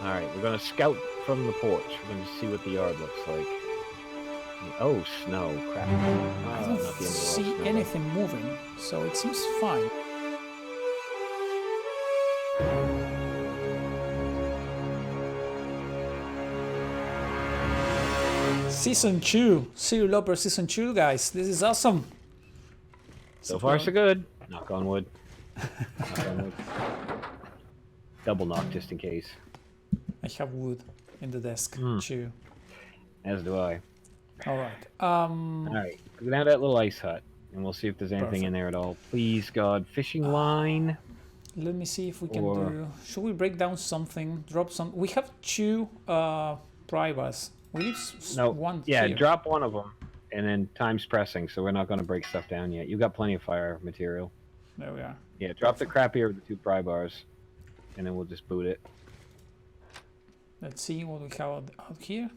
Alright, we're gonna scout from the porch. We're gonna see what the yard looks like. Oh, snow. Crap. I don't Not the end of the world, see snow, anything moving, so it seems fine. Season 2, Siriloper Season 2, guys. This is awesome. So far, so good. Knock on wood. Knock on wood. Double knock just in case. I have wood in the desk too. As do I. All right. Alright, go down to that little ice hut, and we'll see if there's anything in there at all. Please, God. Fishing line. Let me see if we can do... Should we break down something? Drop some... We have 2 privas. We leave one yeah, here. drop one of them, and then time's pressing, so we're not going to break stuff down yet. You've got plenty of fire material. There we are. Yeah, drop the crappier of the 2 pry bars, and then we'll just boot it. Let's see what we have out here.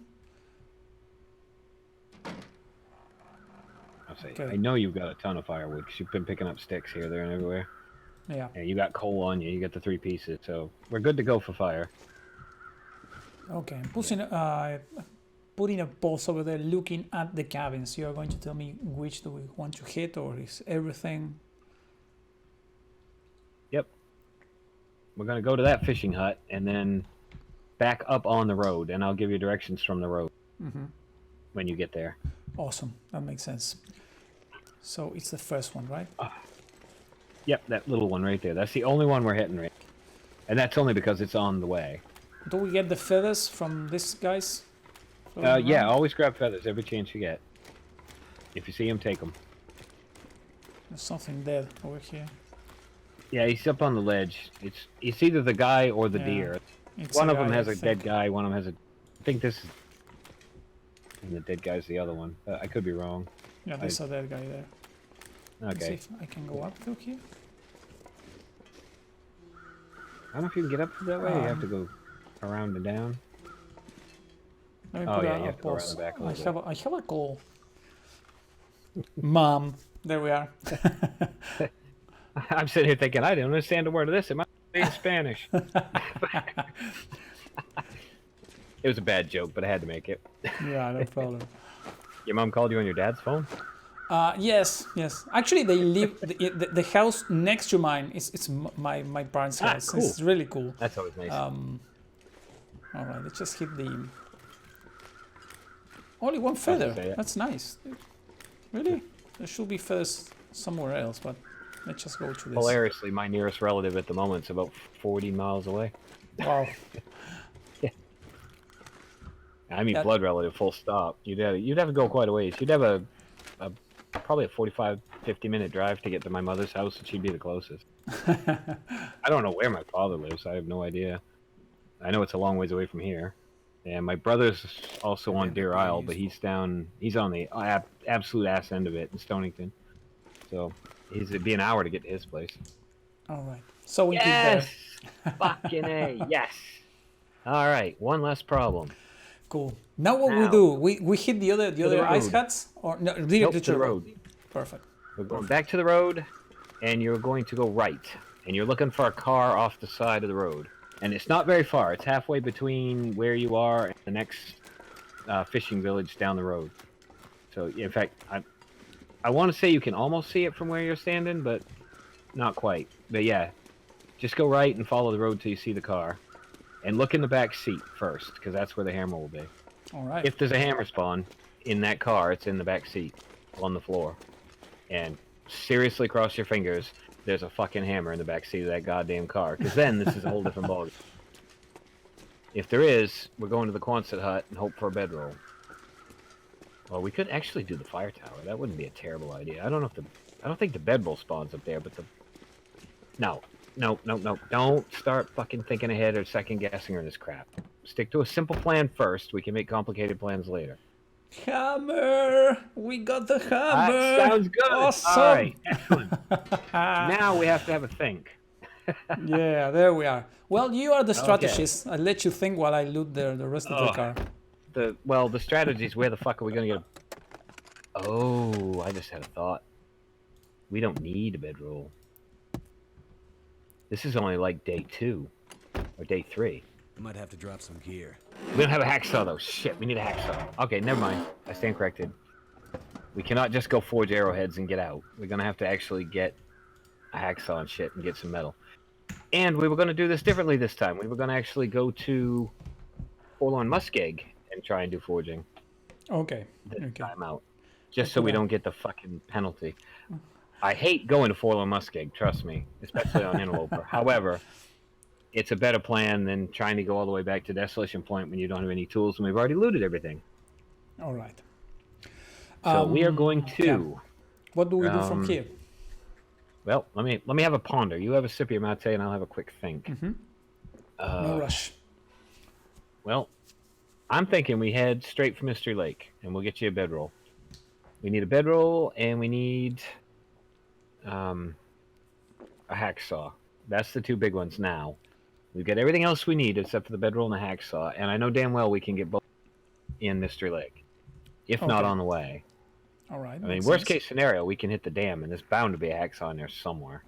I'll say, Okay. I know you've got a ton of firewood, because you've been picking up sticks here, there, and everywhere. Yeah. And you got coal on you, you got the 3 pieces, so we're good to go for fire. Okay, I'm putting a pulse over there looking at the cabins. You are going to tell me which do we want to hit, or is everything... Yep. We're going to go to that fishing hut, and then back up on the road, and I'll give you directions from the road when you get there. Awesome, that makes sense. So it's the first one, right? Yep, that little one right there. That's the only one we're hitting right. And that's only because it's on the way. Do we get the feathers from these guys? Yeah, always grab feathers every chance you get. If you see them, take them. There's something dead over here. Yeah, he's up on the ledge. It's either the guy or the deer. One of them has a dead guy, one of them has a... I think this is... And the dead guy's the other one. I could be wrong. Yeah, there's a dead guy there. Let's see Okay. if I can go up through here. I don't know if you can get up that way. You have to go around and down. Let me Oh put yeah, a you have to go around pulse. the back a little bit. I have a call. Mom, there we are. I'm sitting here thinking, I didn't understand a word of this. It might be in Spanish. It was a bad joke, but I had to make it. Yeah, no problem. Your mom called you on your dad's phone? Yes. Actually, they live the house next to mine. It's my parents' house. Cool. It's really cool. That's always nice. All right, let's just hit the. Only one feather. That's nice. Really? There should be feathers somewhere else, but let's just go to this. Hilariously, my nearest relative at the moment is about 40 miles away. Wow. I mean, blood relative, full stop. You'd have to go quite a ways. You'd have probably a 45, 50-minute drive to get to my mother's house, and she'd be the closest. I don't know where my father lives. I have no idea. I know it's a long ways away from here. And my brother's also on Deer Isle, but he's on the absolute ass end of it in Stonington. So it'd be an hour to get to his place. All right. So we keep Yes! Fucking A, yes! All right, one less problem. Cool. Now what we do? We hit the other ice huts, or no? Nope, to the road. Perfect. We're going back to the road, and you're going to go right. And you're looking for a car off the side of the road. And it's not very far. It's halfway between where you are and the next fishing village down the road. So, in fact, I want to say you can almost see it from where you're standing, but not quite. But yeah, just go right and follow the road till you see the car. And look in the back seat first, because that's where the hammer will be. All right. If there's a hammer spawn in that car, it's in the back seat on the floor. And seriously cross your fingers, there's a fucking hammer in the back seat of that goddamn car, because then this is a whole different ballgame. If there is, we're going to the Quonset hut and hope for a bedroll. Well, we could actually do the fire tower. That wouldn't be a terrible idea. I don't think the bedroll spawns up there, but No. Don't start fucking thinking ahead or second guessing or this crap. Stick to a simple plan first. We can make complicated plans later. Hammer! We got the hammer! That sounds good! Awesome! All right, excellent. Now we have to have a think. Yeah, there we are. Well, you are the strategist. I'll let you think while I loot the rest of the car. The strategy is where the fuck are we going to get Oh, I just had a thought. We don't need a bedroll. This is only like day 2 or day 3. I might have to drop some gear. We don't have a hacksaw though. Shit, we need a hacksaw. Okay, never mind. I stand corrected. We cannot just go forge arrowheads and get out. We're gonna have to actually get a hacksaw and shit and get some metal. And we were gonna do this differently this time. We were gonna actually go to Forlorn Muskeg and try and do forging. Okay. This Okay. time out. Just so we don't get the fucking penalty. I hate going to Forlorn Muskeg, trust me. Especially on Interloper. However, it's a better plan than trying to go all the way back to Desolation Point when you don't have any tools and we've already looted everything. All right. So we are going to... Yeah. What do we do from here? Well, let me have a ponder. You have a sip of your mate and I'll have a quick think. Mm-hmm. No rush. Well, I'm thinking we head straight for Mystery Lake and we'll get you a bedroll. We need a bedroll and we need a hacksaw. That's the two big ones now. We've got everything else we need except for the bedroll and the hacksaw, and I know damn well we can get both in Mystery Lake, if not on the way. All right. I mean, worst case scenario, we can hit the dam, and there's bound to be a hacksaw in there somewhere.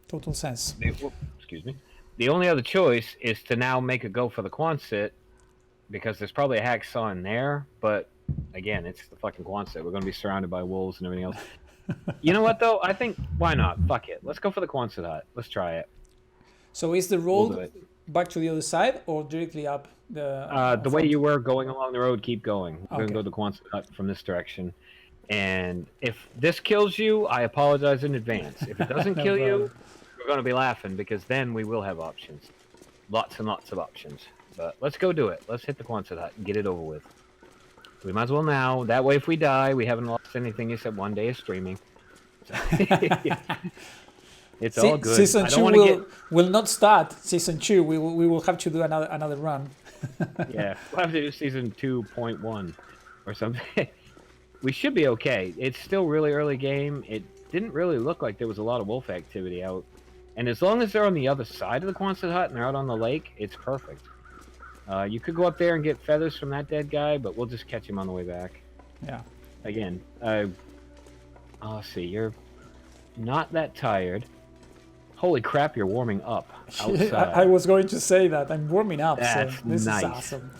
Total sense. Excuse me. The only other choice is to now make a go for the Quonset, because there's probably a hacksaw in there, but again, it's the fucking Quonset. We're going to be surrounded by wolves and everything else. You know what, though? I think, why not? Fuck it. Let's go for the Quonset hut. Let's try it. So is the road back to the other side or directly up the... the way you were going along the road, keep going. We're going to go to the Quonset hut from this direction. And if this kills you, I apologize in advance. If it doesn't kill you, we're going to be laughing, because then we will have options. Lots and lots of options. But let's go do it. Let's hit the Quonset hut and get it over with. We might as well now. That way, if we die, we haven't lost anything except one day of streaming. It's all good. Season 2 will not start. Season 2, we will have to do another run. Yeah, we'll have to do season 2.1 or something. We should be okay. It's still really early game. It didn't really look like there was a lot of wolf activity out. And as long as they're on the other side of the Quonset hut and they're out on the lake, it's perfect. You could go up there and get feathers from that dead guy, but we'll just catch him on the way back. Yeah. Again, let's see, you're not that tired. Holy crap, you're warming up outside. I was going to say that. I'm warming up, That's so this nice. is awesome.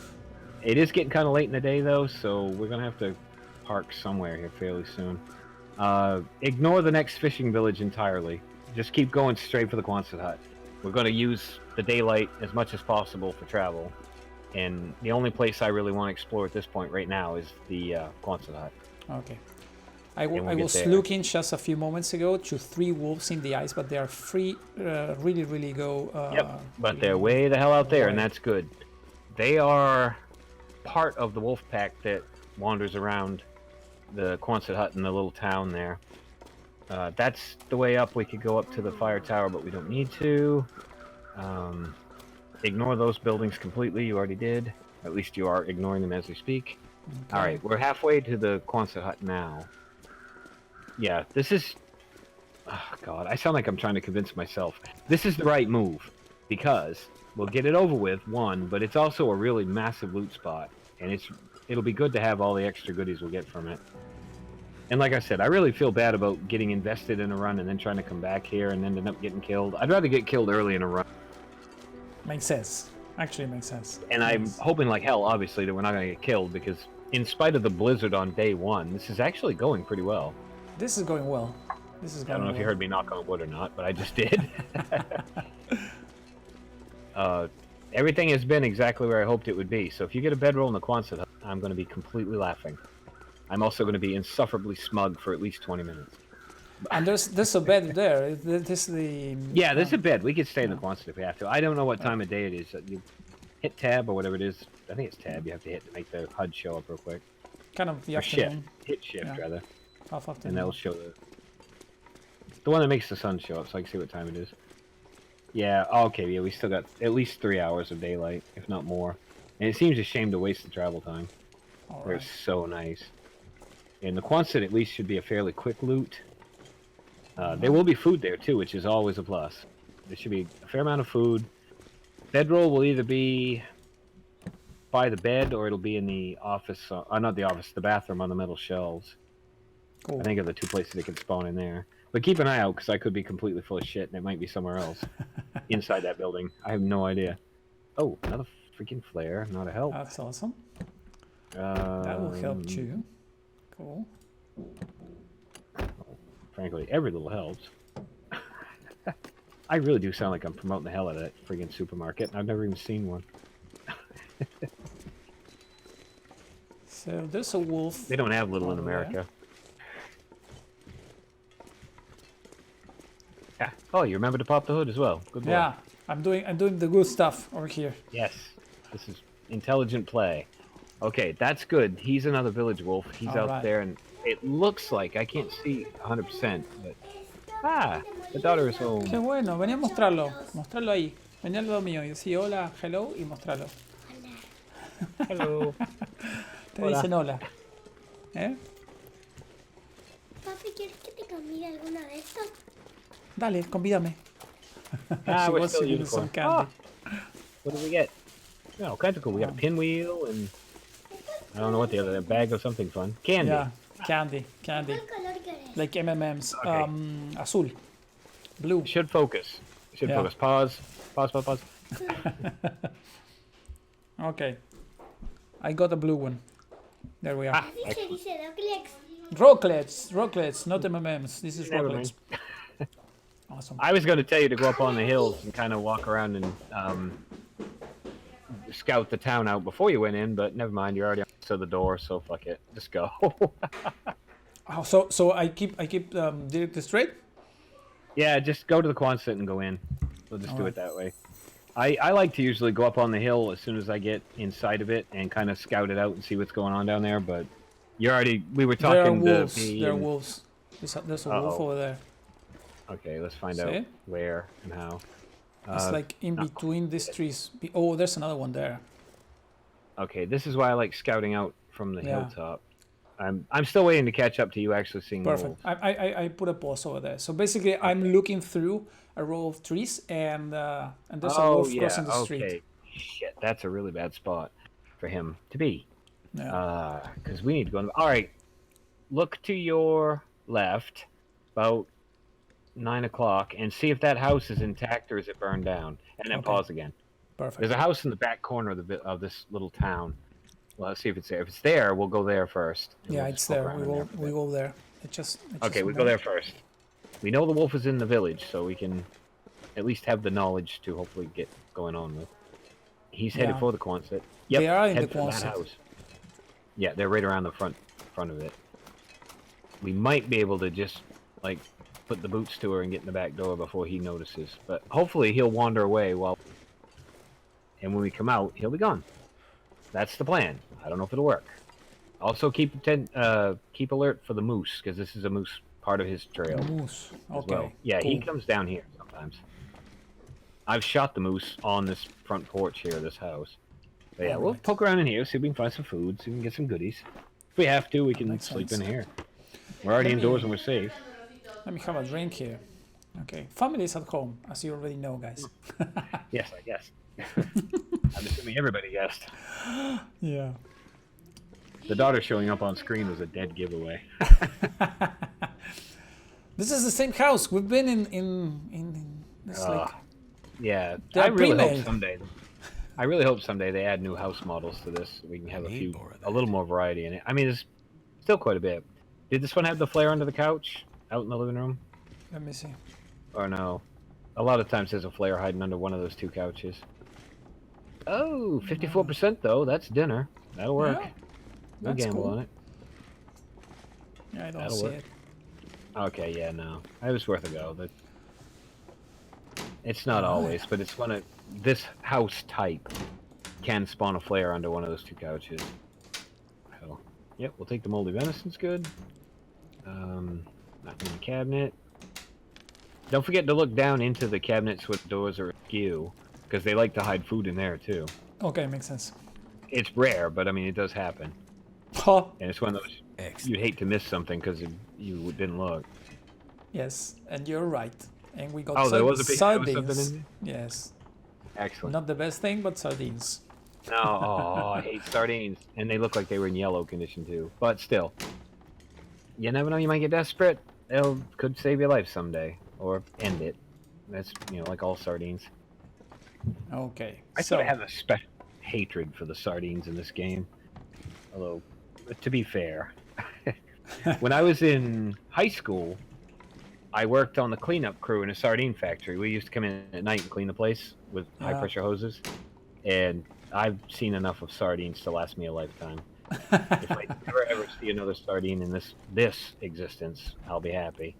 It is getting kind of late in the day, though, so we're going to have to park somewhere here fairly soon. Ignore the next fishing village entirely. Just keep going straight for the Quonset hut. We're going to use the daylight as much as possible for travel. And the only place I really want to explore at this point right now is the Quonset hut. Okay. I was looking just a few moments ago to 3 wolves in the ice, but they are free, really go... yep, but they're way the hell out there, and that's good. They are part of the wolf pack that wanders around the Quonset hut in the little town there. That's the way up. We could go up to the fire tower, but we don't need to. Ignore those buildings completely. You already did. At least you are ignoring them as we speak. Okay. All right, we're halfway to the Quonset hut now. Yeah, this is... Oh, God, I sound like I'm trying to convince myself. This is the right move, because we'll get it over with, one, but it's also a really massive loot spot, and it'll be good to have all the extra goodies we'll get from it. And like I said, I really feel bad about getting invested in a run and then trying to come back here and end up getting killed. I'd rather get killed early in a run. Makes sense. Actually makes sense. And I'm hoping like hell, obviously, that we're not going to get killed, because in spite of the blizzard on day 1, this is actually going pretty well. This is going well. I don't know if you heard me knock on wood or not, but I just did. Everything has been exactly where I hoped it would be. So if you get a bedroll in the Quonset hut, I'm going to be completely laughing. I'm also going to be insufferably smug for at least 20 minutes. And there's a bed there. This the... Yeah, there's a bed. We could stay in the Quonset if we have to. I don't know what time of day it is. You hit tab or whatever it is. I think it's tab you have to hit to make the HUD show up real quick. Kind of the or afternoon. Shift. Hit shift, rather. Half afternoon. And that'll show the one that makes the sun show up, so I can see what time it is. Yeah, okay, yeah, we still got at least 3 hours of daylight, if not more. And it seems a shame to waste the travel time. Where it's so nice. And the Quonset at least should be a fairly quick loot. There will be food there too, which is always a plus. There should be a fair amount of food. Bedroll will either be by the bed or it'll be in the office, not the office, the bathroom on the metal shelves. Cool. I think of the 2 places it can spawn in there. But keep an eye out, because I could be completely full of shit and it might be somewhere else. Inside that building. I have no idea. Oh, another freaking flare. Not a help. That's awesome. That will help too. Cool. Frankly, every little helps. I really do sound like I'm promoting the hell out of that friggin' supermarket. I've never even seen one. So there's a wolf. They don't have little in over America. Yeah. Oh, you remember to pop the hood as well. Good boy. Yeah, I'm doing the good stuff over here. Yes. This is intelligent play. Okay, that's good. He's another village wolf. He's All out right. there, and it looks like, I can't see 100%, but... Ah, the daughter is home. Qué bueno, venía a mostrarlo. Mostrarlo ahí. Venía al lado mío y decía hola, hello y mostrarlo. Hello. Te Hola. dicen hola. ¿Eh? Papi, ¿quieres que te cambie alguna de estas? Dale, convídame. Ah, She we're wants still to give me some unicorn. candy. What did we get? Oh, all kinds of cool. We got a pinwheel and I don't know what the other, a bag of something fun. Candy. Yeah, candy. ¿Cuál color querés? Like M&M's. Okay. Azul. Blue. Should focus. Should Yeah. focus. Pause. Pause, pause, pause. Okay. I got a blue one. There we are. Ah, Dice Rocklets. Rocklets, not M&M's. This is Never Rocklets. Awesome. I was going to tell you to go up on the hills and kind of walk around and scout the town out before you went in, but never mind. You're already to the door, so fuck it. Just go. Oh, so I keep direct straight? Yeah, just go to the Quonset and go in. We'll just do it that way. I like to usually go up on the hill as soon as I get inside of it and kind of scout it out and see what's going on down there, but you're already... We were There are talking wolves. to me There are and- wolves. There's a wolf over there. Okay, let's find See? out where and how. It's like in between these trees. Oh, there's another one there. Okay, this is why I like scouting out from the Yeah. hilltop. I'm still waiting to catch up to you actually seeing the Perfect. wolves. I put a pause over there. So basically, I'm looking through a row of trees, and there's a wolf crossing the street. Okay. Shit, that's a really bad spot for him to be. Yeah. Because we need to go. All right, look to your left, about 9 o'clock, and see if that house is intact or is it burned down. And then Okay. pause again. Perfect. There's a house in the back corner of this little town. Well, let's see if it's there. If it's there, we'll go there first. and Yeah, we'll it's just poke there. around We in go for a we bit. go there. It just Okay, we go there first. We know the wolf is in the village, so we can at least have the knowledge to hopefully get going on with. He's headed Yeah. for the Quonset. Yep, They are in head the for that Quonset. house. Yeah, they're right around the front of it. We might be able to just like put the boots to her and get in the back door before he notices. But hopefully he'll wander away and when we come out, he'll be gone. That's the plan. I don't know if it'll work. Also keep alert for the moose, because this is a moose part of his trail. The moose. as Okay. well. Yeah, he cool. comes down here sometimes. I've shot the moose on this front porch here, this house. But yeah, we'll Alright. poke around in here, see if we can find some food, see if we can get some goodies. If we have to, we can Makes sleep sense. in here. We're already Let me- indoors and we're safe. Let me have a drink here. Okay. Family is at home, as you already know, guys. Yes, I guess. I'm assuming everybody guessed. Yeah. The daughter showing up on screen was a dead giveaway. This is the same house. We've been in this like Yeah, They're I really hope pre-made. someday. I really hope someday they add new house models to this. So we can have a little more variety in it. I mean, there's still quite a bit. Did this one have the flare under the couch out in the living room, let me see. or no? A lot of times there's a flare hiding under one of those two couches. Oh, 54% though. That's dinner. That'll work. Yeah, We'll that's gamble cool. on it. Yeah, I don't That'll see work. it. Okay, yeah, no. It was worth a go. It's not always, but it's one of this house type can spawn a flare under one of those two couches. So, yep, we'll take the moldy venison's good. Nothing in the cabinet. Don't forget to look down into the cabinets with doors are askew, because they like to hide food in there too. Okay, makes sense. It's rare, but I mean it does happen, Huh. and it's one of those you'd hate to miss something because you didn't look. Yes, and you're right. And we got Oh, there was a piece- there was sardines. something in Yes. Excellent. Not the best thing, but sardines. No, oh, I hate sardines. And they look like they were in yellow condition too. But still, you never know, you might get desperate. Could save your life someday. Or end it. That's, like all sardines. Okay. I So sort of have a special hatred for the sardines in this game. Although, to be fair, when I was in high school, I worked on the cleanup crew in a sardine factory. We used to come in at night and clean the place with high yeah. pressure hoses. And I've seen enough of sardines to last me a lifetime. If I ever see another sardine in this existence, I'll be happy.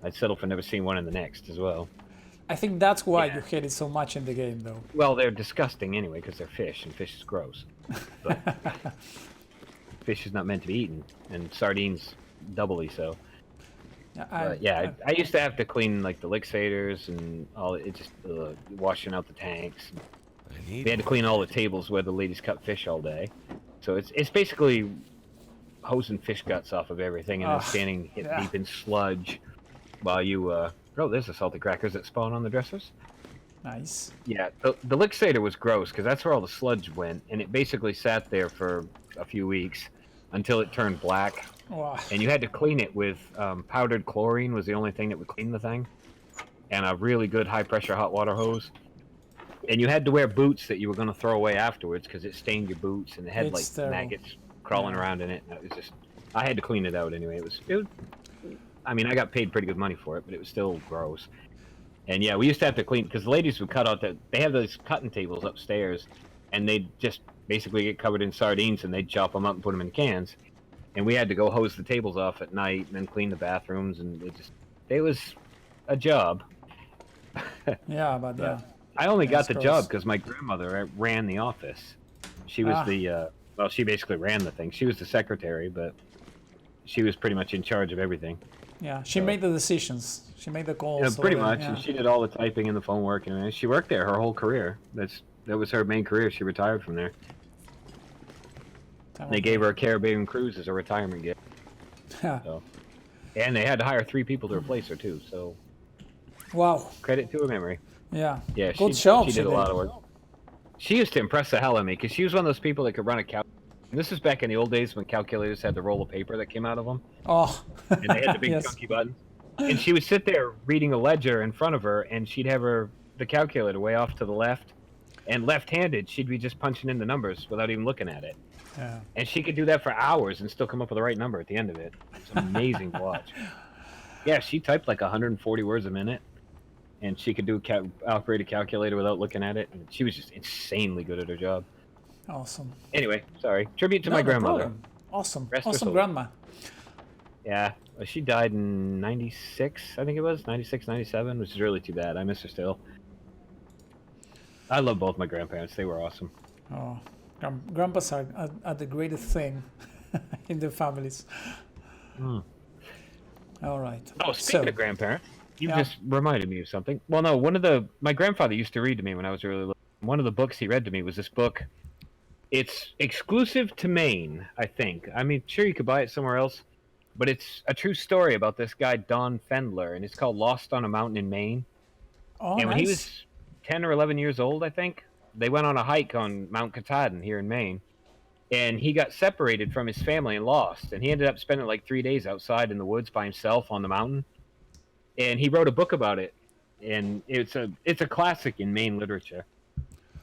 I'd settle for never seeing one in the next as well. I think that's why Yeah. you hate it so much in the game, though. Well, they're disgusting anyway because they're fish, and fish is gross. But fish is not meant to be eaten, and sardines doubly so. But yeah, I used to have to clean like the lixivators and all. It just washing out the tanks. We had to clean all the tables where the ladies cut fish all day. So it's basically hosing fish guts off of everything and then standing hip deep in sludge while you. Oh, there's the salty crackers that spawn on the dressers. Nice. Yeah, the lixivator was gross because that's where all the sludge went, and it basically sat there for a few weeks until it turned black. Wow. And you had to clean it with powdered chlorine was the only thing that would clean the thing, and a really good high pressure hot water hose. And you had to wear boots that you were going to throw away afterwards because it stained your boots and it had It's like maggots crawling around in it. And it was just, I had to clean it out anyway. It was, I mean, I got paid pretty good money for it, but it was still gross. And yeah, we used to have to clean because the ladies would cut out they have those cutting tables upstairs, and they'd just basically get covered in sardines and they'd chop them up and put them in cans. And we had to go hose the tables off at night and then clean the bathrooms, and it was a job. Yeah, but yeah. I only got the gross. job because my grandmother ran the office. She was well, she basically ran the thing. She was the secretary, but she was pretty much in charge of everything. Yeah, she made the decisions. She made the calls. Yeah, pretty much. Yeah. And she did all the typing and the phone work, and she worked there her whole career. That was her main career. She retired from there. They gave her a Caribbean cruise as a retirement gift. So. And they had to hire 3 people to replace her too. So. Wow. Credit to her memory. Yeah. Yeah, Good job. She did a lot of work. She used to impress the hell out of me because she was one of those people that could run a calculator. This is back in the old days when calculators had the roll of paper that came out of them. Oh. And they had the big chunky buttons. And she would sit there reading a ledger in front of her, and she'd have the calculator way off to the left. And left-handed, she'd be just punching in the numbers without even looking at it. Yeah. And she could do that for hours and still come up with the right number at the end of it. It's amazing to watch. Yeah, she typed like 140 words a minute. And she could do operate a calculator without looking at it. And she was just insanely good at her job. Awesome. Anyway, sorry. Tribute to my grandmother. Problem. Awesome. Rest her Awesome soul. grandma. Yeah. She died in 96, I think it was. 96, 97, which is really too bad. I miss her still. I love both my grandparents. They were awesome. Oh, grandpas are the greatest thing in the families. Mm. All right. Oh, speaking of grandparents, you Yeah. just reminded me of something. Well, no, my grandfather used to read to me when I was really little. One of the books he read to me was this book. It's exclusive to Maine, I think. I mean, sure, you could buy it somewhere else, but it's a true story about this guy, Don Fendler, and it's called Lost on a Mountain in Maine. Oh, And when he nice. was 10 or 11 years old, I think, they went on a hike on Mount Katahdin here in Maine, and he got separated from his family and lost, and he ended up spending like 3 days outside in the woods by himself on the mountain, and he wrote a book about it, and it's a classic in Maine literature.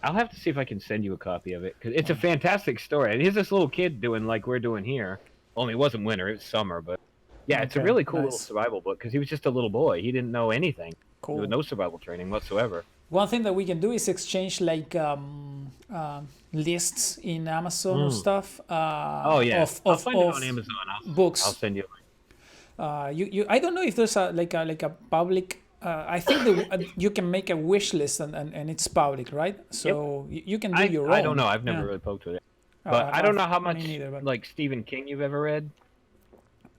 I'll have to see if I can send you a copy of it, because it's a fantastic story. And here's this little kid doing like we're doing here, only it wasn't winter, it was summer, but yeah, it's a Okay, really cool nice. little survival book, because he was just a little boy. He didn't know anything. Cool. There was no survival training whatsoever. One thing that we can do is exchange like lists in Amazon or stuff. Oh yeah, I'll find it of on Amazon. books. I'll send you a link. You I don't know if there's a public. I think that you can make a wish list and it's public, right? So you can do your own. I don't know. I've never really poked with it. But I don't know how much neither, but like Stephen King you've ever read.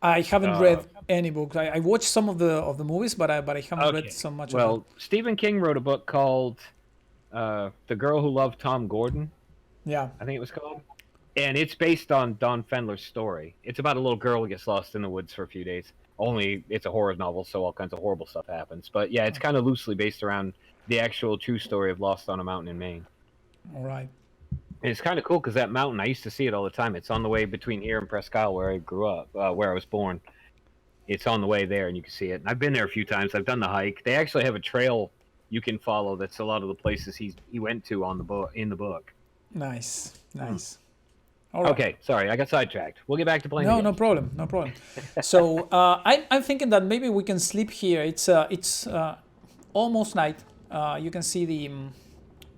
I haven't read any books. I watched some of the movies, but I haven't read so much. Well, of it. Stephen King wrote a book called "The Girl Who Loved Tom Gordon." Yeah. I think it was called, and it's based on Don Fendler's story. It's about a little girl who gets lost in the woods for a few days. Only it's a horror novel, so all kinds of horrible stuff happens. But yeah, it's kind of loosely based around the actual true story of Lost on a Mountain in Maine. All right. And it's kind of cool because that mountain, I used to see it all the time. It's on the way between here and Presque Isle, where I grew up, where I was born. It's on the way there, and you can see it. And I've been there a few times. I've done the hike. They actually have a trail you can follow. That's a lot of the places he went to on the book in the book. Nice, nice. All right. Okay, sorry, I got sidetracked. We'll get back to playing. No, the no game. problem, no problem. So I'm thinking that maybe we can sleep here. It's almost night. You can see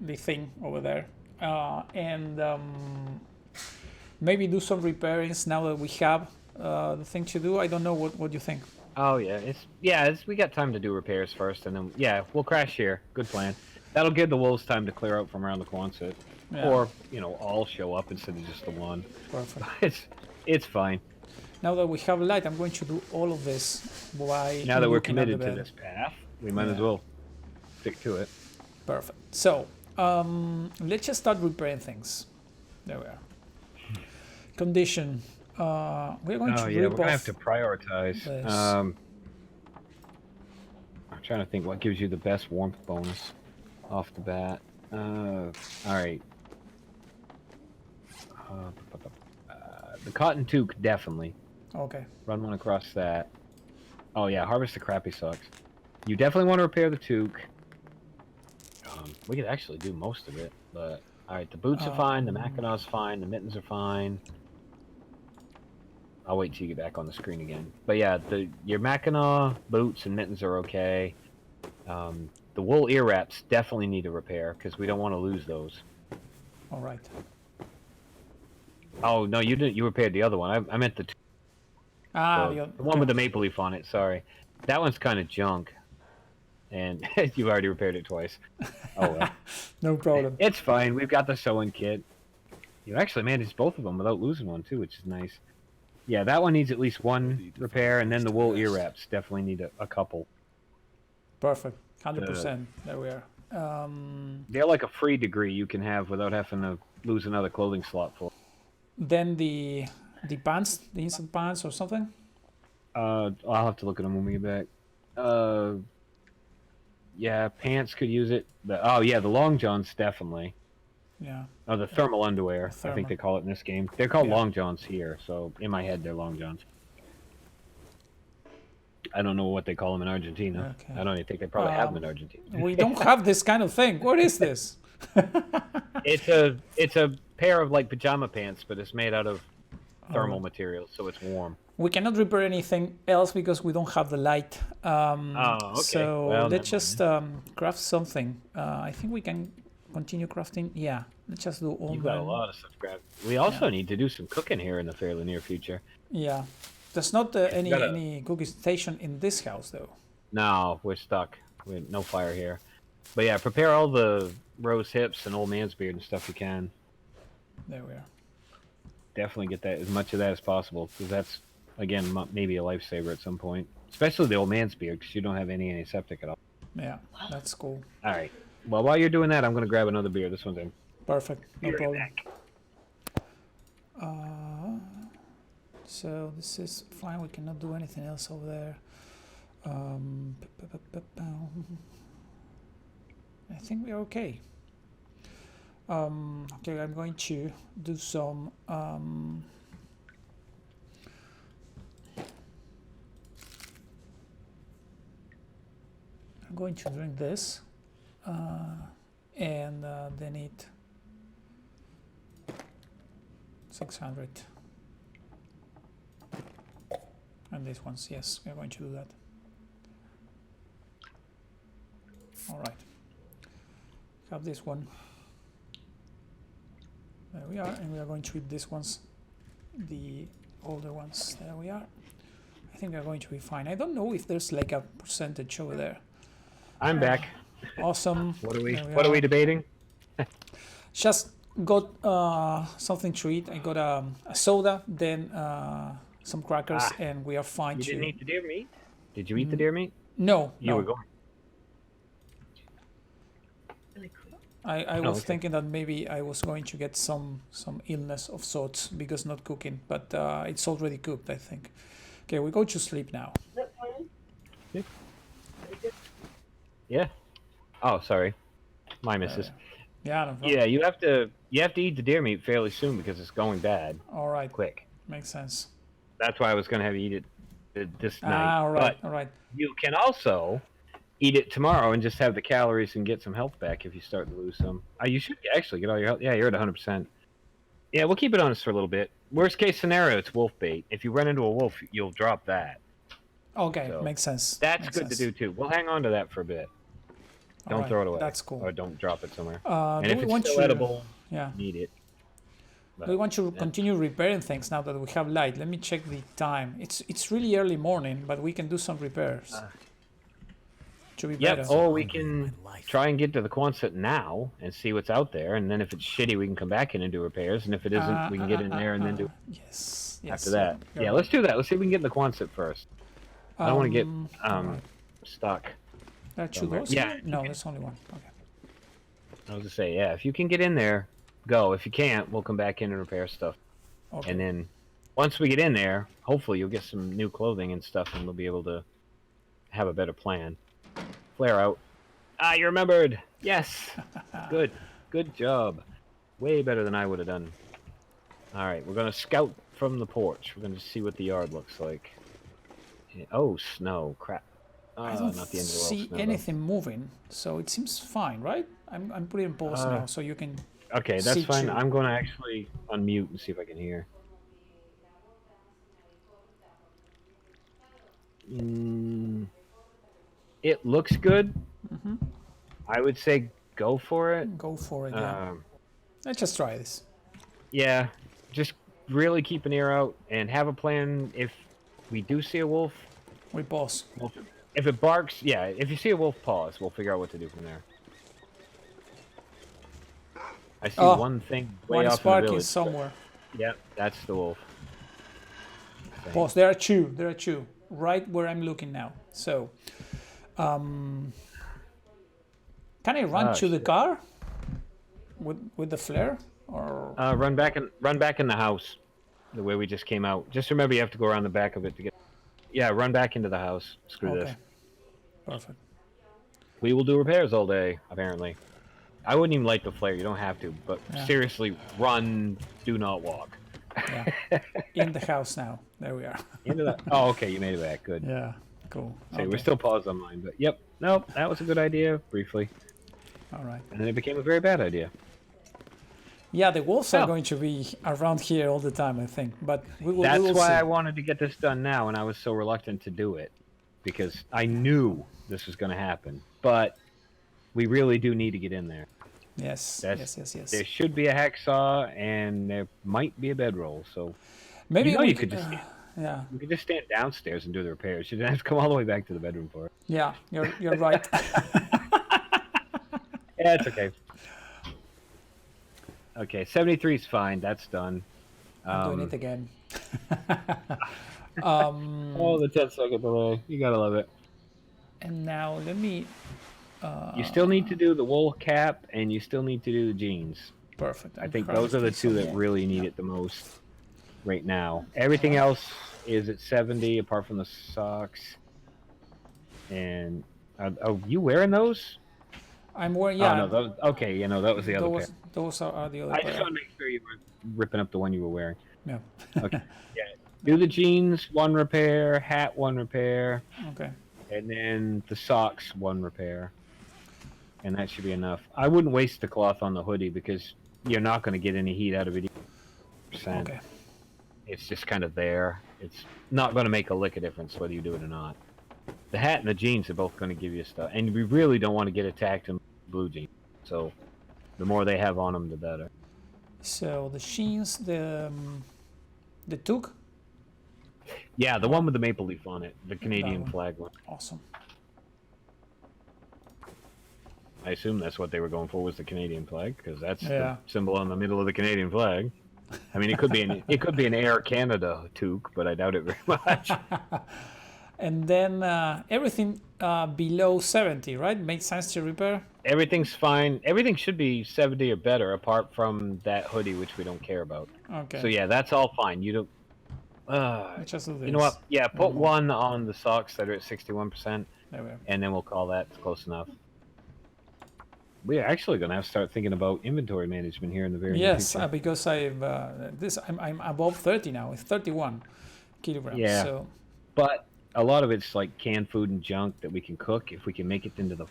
the thing over there, and maybe do some repairings now that we have the thing to do. I don't know what you think. Oh yeah, we got time to do repairs first, and then yeah, we'll crash here. Good plan. That'll give the wolves time to clear out from around the Quonset, Yeah. or all show up instead of just the one. Perfect. It's fine. Now that we have light, I'm going to do all of this while Now that we're looking at the committed to bed. this path, we might as Yeah. well stick to it. Perfect. So let's just start repairing things. There we are. Condition. We're going to Oh yeah, rip we're gonna off have to prioritize. this. I'm trying to think what gives you the best warmth bonus off the bat. All right. The cotton toque, definitely. Okay. Run one across that. Oh yeah, harvest the crappy socks. You definitely want to repair the toque. We could actually do most of it, but alright, the boots are fine, the Mackinaw's fine, the mittens are fine. I'll wait till you get back on the screen again. But yeah, your Mackinaw, boots, and mittens are okay. The wool ear wraps definitely need a repair, because we don't want to lose those. All right. Oh, no, you didn't. You repaired the other one. I meant the the one with the maple leaf on it, sorry. That one's kind of junk. And you already repaired it twice. Oh well. No problem. It's fine. We've got the sewing kit. You actually managed both of them without losing one too, which is nice. Yeah, that one needs at least one repair, and then the wool ear wraps definitely need a couple. Perfect. 100%. There we are. They're like a free degree you can have without having to lose another clothing slot for. Then the pants, the instant pants or something. I'll have to look at them when we get back. Yeah, pants could use it. Oh yeah, the long johns definitely. Yeah. Oh, the thermal underwear. I think they call it in this game. They're called long johns here, so in my head they're long johns. I don't know what they call them in Argentina. Okay. I don't even think they probably have them in Argentina. We don't have this kind of thing. What is this? It's a pair of like pajama pants, but it's made out of thermal materials, so it's warm. We cannot repair anything else because we don't have the light. Okay. So Well, let's just craft something. I think we can continue crafting. Yeah, let's just do all. You've got a lot of stuff craft. We also need to do some cooking here in the fairly near future. Yeah, there's not any cooking station in this house though. No, we're stuck. We have no fire here. But yeah, prepare all the rose hips and old man's beard and stuff you can. There we are. Definitely get that as much of that as possible, because that's again maybe a lifesaver at some point, especially the old man's beard, because you don't have any antiseptic at all. Yeah, that's cool. All right. Well, while you're doing that, I'm gonna grab another beer. This one's in. Perfect. No Be right problem. back. So this is fine. We cannot do anything else over there. I think we are okay. Okay, I'm going to do some. I'm going to drink this, and then eat 600. And these ones, yes, we're going to do that. All right. Have this one. There we are, and we are going to eat these ones, the older ones. There we are. I think we are going to be fine. I don't know if there's like a percentage over there. I'm back. Awesome. What are There we debating? Just got something to eat. I got a soda, then some crackers, and we are fine. You to... didn't eat the deer meat? Did you eat the deer meat? No, You no. were going. I was thinking that maybe I was going to get some illness of sorts because not cooking, but it's already cooked, I think. Okay, we go to sleep now. Yeah. Oh, sorry. My missus. Yeah, no problem. Yeah, you have to eat the deer meat fairly soon because it's going bad. All right. Quick. Makes sense. That's why I was going to have you eat it this night. All right. But All right. you can also eat it tomorrow and just have the calories and get some health back if you start to lose some. You should actually get all your health. Yeah, you're at 100%. Yeah, we'll keep it on us for a little bit. Worst case scenario, it's wolf bait. If you run into a wolf, you'll drop that. Okay, So makes sense. That's makes good sense. to do too. We'll hang on to that for a bit. Don't Alright, throw it away. That's cool. Or don't drop it somewhere. Do and if we it's want still to, edible, yeah. need it. Do we want to continue repairing things now that we have light? Let me check the time. It's really early morning, but we can do some repairs. Should be better. Or we can try and get to the Quonset now and see what's out there, and then if it's shitty, we can come back in and do repairs, and if it isn't, we can get in there and then do Yes. after that. Yeah, let's do that. Let's see if we can get in the Quonset first. I don't want to get stuck. There are two doors? Yeah. No, there's only one. Okay. I was to say, yeah, if you can get in there, go. If you can't, we'll come back in and repair stuff. Okay. And then once we get in there, hopefully you'll get some new clothing and stuff, and we'll be able to have a better plan. Flare out. You remembered. Yes. Good. Good job. Way better than I would have done. All right, we're going to scout from the porch. We're going to see what the yard looks like. Oh, snow. Crap. I don't not the end of the world, see snow, anything moving, so it seems fine, right? I'm putting pause now, so you can. Okay, that's see fine. you. I'm going to actually unmute and see if I can hear. It looks good. I would say go for it. Go for it. Yeah. Let's just try this. Yeah, just really keep an ear out and have a plan. If we do see a wolf, We pause. if it barks, yeah, if you see a wolf, pause. We'll figure out what to do from there. I see one thing way One off in the spark village. is somewhere. Yep, that's the wolf. Pause. There are two. There are two. Right where I'm looking now. So, can I run to the car with the flare? Or Run back in the house, the way we just came out. Just remember, you have to go around the back of it to get. Yeah, run back into the house. Screw this. Perfect. We will do repairs all day, apparently. I wouldn't even light the flare. You don't have to, but seriously, run. Do not walk. Yeah. In the house now. There we are. Into that. Oh, okay. You made it back. Good. Yeah. Cool. So we're still paused on mine, but yep. Nope. That was a good idea, briefly. All right. And then it became a very bad idea. Yeah, the wolves are going to be around here all the time, I think. But we will. That's we will why see. I wanted to get this done now, and I was so reluctant to do it, because I knew this was going to happen. But we really do need to get in there. Yes. Yes. There should be a hacksaw, and there might be a bedroll. So Maybe you could just yeah. you could just stand downstairs and do the repairs. You didn't have to come all the way back to the bedroom for it. Yeah, you're right. Yeah, it's okay. Okay, 73 is fine. That's done. I'm doing it again. Oh, the 10-second delay. You gotta love it. And now let me. You still need to do the wool cap, and you still need to do the jeans. Perfect. I think those are the two that really need it the most right now. Everything else is at 70, apart from the socks. And are you wearing those? I'm wearing. Yeah. Oh, no, those, okay, that was the other pair. Those are the other. I just want to make sure you weren't ripping up the one you were wearing. No. Okay. Yeah. Do the jeans, 1 repair. Hat, 1 repair. Okay. And then the socks, 1 repair. And that should be enough. I wouldn't waste the cloth on the hoodie because you're not going to get any heat out of it. Okay. It's just kind of there. It's not going to make a lick of difference whether you do it or not. The hat and the jeans are both going to give you stuff. And we really don't want to get attacked in blue jeans. So the more they have on them, the better. So the jeans, the toque? Yeah, the one with the maple leaf on it. The Canadian flag one. Awesome. I assume that's what they were going for, was the Canadian flag, because that's Yeah. the symbol on the middle of the Canadian flag. I mean, it could be an Air Canada toque, but I doubt it very much. And then everything below 70, right? Makes sense to repair? Everything's fine. Everything should be 70 or better, apart from that hoodie, which we don't care about. Okay. So yeah, that's all fine. You don't. Let's just do this. You know what? Yeah, put 1 on the socks that are at 61%, There we are. and then we'll call that close enough. We're actually going to have to start thinking about inventory management here in the very near future. Yes, because I'm above 30 now. It's 31 kilograms. Yeah. So But a lot of it's like canned food and junk that we can cook if we can make it into the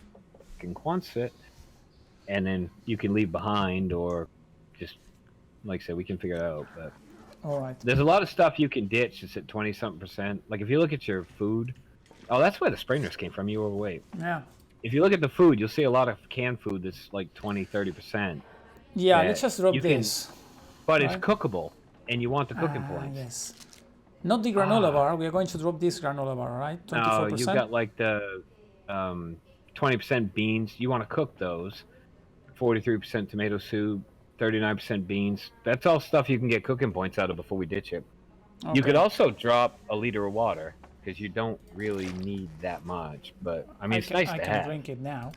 fucking Quonset, and then you can leave behind, or just like I said, we can figure it out. But All right. there's a lot of stuff you can ditch that's at 20-something%. Like if you look at your food, oh, that's where the springlers came from. You were overweight. Yeah. If you look at the food, you'll see a lot of canned food that's like 20-30%. Yeah, that let's just drop you can- this. But it's Right. cookable, and you want the cooking points. Yes. Not the granola bar. We are going to drop this granola bar, right? 24%. No, you've got like the 20% beans. You want to cook those. 43% tomato soup, 39% beans. That's all stuff you can get cooking points out of before we ditch it. You could Okay. also drop a liter of water, because you don't really need that much. But I mean, it's nice I to can have. drink it now.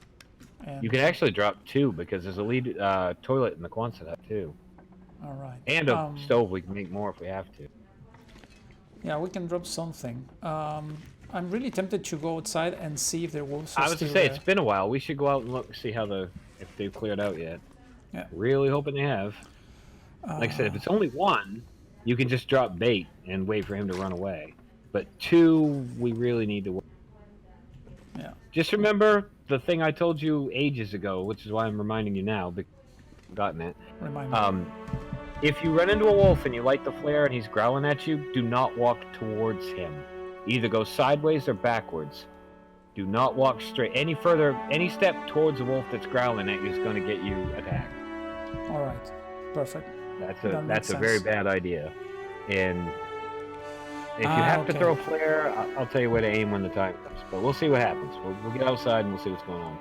And, You can actually drop 2, because there's a toilet in the Quonset hut too, all right. and a stove. We can make more if we have to. Yeah, we can drop something. I'm really tempted to go outside and see if the wolves are I was still to say there. it's been a while. We should go out and look, see how if they've cleared out yet. Yeah. Really hoping they have. Like I said, if it's only 1, you can just drop bait and wait for him to run away. But 2, we really need to. Yeah. Just remember the thing I told you ages ago, which is why I'm reminding you now. Because I've forgotten it. Remind me. If you run into a wolf and you light the flare and he's growling at you, do not walk towards him. Either go sideways or backwards. Do not walk straight. Any step towards a wolf that's growling at you is going to get you attacked. All right. Perfect. That makes That's a very sense. bad idea. And if you have to okay. throw a flare, I'll tell you where to aim when the time comes. But we'll see what happens. We'll get outside and we'll see what's going on.